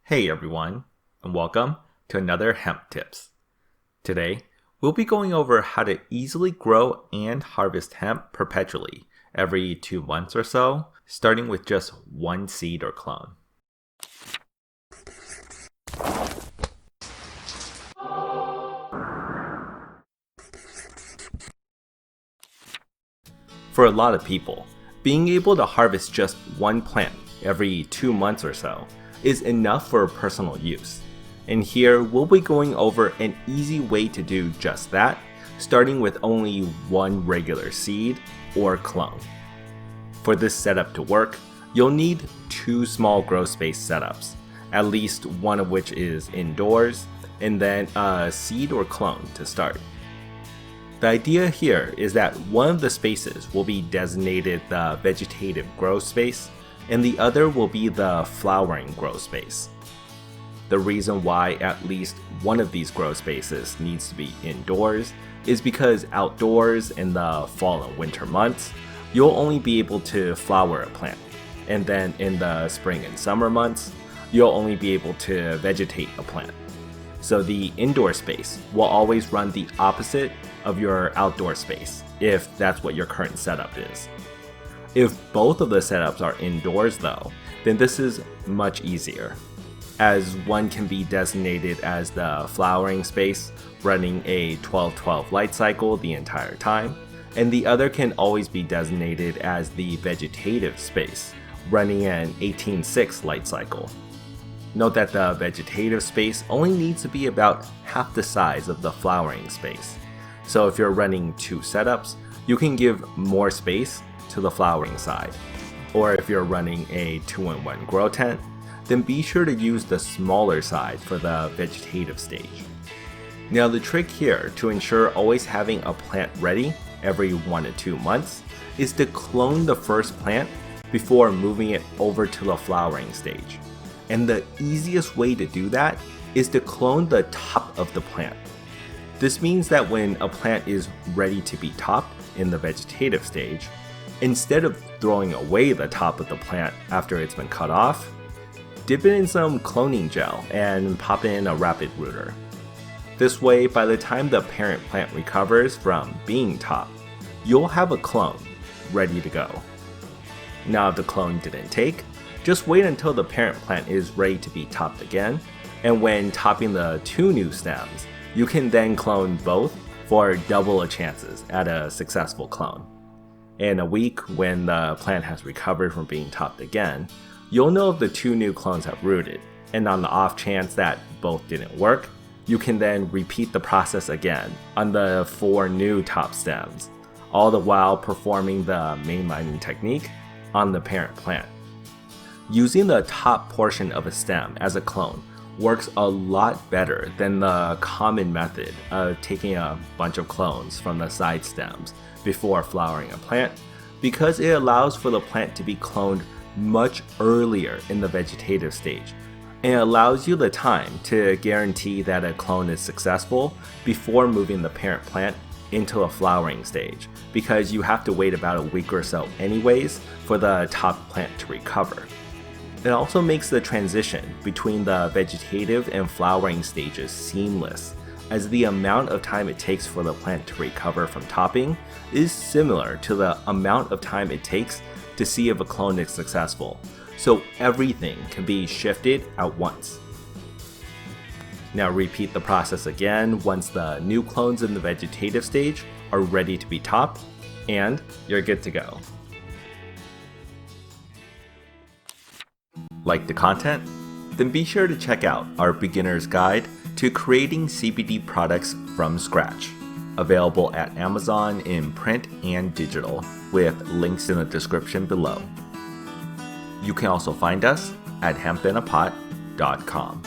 Hey everyone, and welcome to another Hemp Tips. Today, we'll be going over how to easily grow and harvest hemp perpetually every 2 months or so, starting with just one seed or clone. For a lot of people, being able to harvest just one plant every 2 months or so is enough for personal use. And here we'll be going over an easy way to do just that, starting with only one regular seed or clone. For this setup to work, you'll need 2 small grow space setups, at least one of which is indoors, and then a seed or clone to start. The idea here is that one of the spaces will be designated the vegetative grow space, and the other will be the flowering grow space. The reason why at least one of these grow spaces needs to be indoors is because outdoors in the fall and winter months, you'll only be able to flower a plant, and then in the spring and summer months, you'll only be able to vegetate a plant. So the indoor space will always run the opposite of your outdoor space, if that's what your current setup is. If both of the setups are indoors though, then this is much easier, as one can be designated as the flowering space, running a 12-12 light cycle the entire time, and the other can always be designated as the vegetative space, running an 18-6 light cycle. Note that the vegetative space only needs to be about half the size of the flowering space. So if you're running 2 setups, you can give more space to the flowering side. Or if you're running a 2-in-1 grow tent, then be sure to use the smaller side for the vegetative stage. Now the trick here to ensure always having a plant ready every 1 to 2 months is to clone the first plant before moving it over to the flowering stage. And the easiest way to do that is to clone the top of the plant. This means that when a plant is ready to be topped in the vegetative stage, instead of throwing away the top of the plant after it's been cut off, dip it in some cloning gel and pop in a rapid rooter. This way, by the time the parent plant recovers from being topped, you'll have a clone ready to go. Now if the clone didn't take, just wait until the parent plant is ready to be topped again, and when topping the 2 new stems, you can then clone both for double the chances at a successful clone. In a week, when the plant has recovered from being topped again, you'll know if the 2 new clones have rooted, and on the off chance that both didn't work, you can then repeat the process again on the 4 new top stems, all the while performing the mainlining technique on the parent plant. Using the top portion of a stem as a clone works a lot better than the common method of taking a bunch of clones from the side stems before flowering a plant, because it allows for the plant to be cloned much earlier in the vegetative stage and allows you the time to guarantee that a clone is successful before moving the parent plant into a flowering stage, because you have to wait about a week or so anyways for the top plant to recover. It also makes the transition between the vegetative and flowering stages seamless, as the amount of time it takes for the plant to recover from topping is similar to the amount of time it takes to see if a clone is successful, so everything can be shifted at once. Now repeat the process again once the new clones in the vegetative stage are ready to be topped, and you're good to go. Like the content? Then be sure to check out our beginner's guide to creating CBD products from scratch, available at Amazon in print and digital, with links in the description below. You can also find us at hempinapot.com.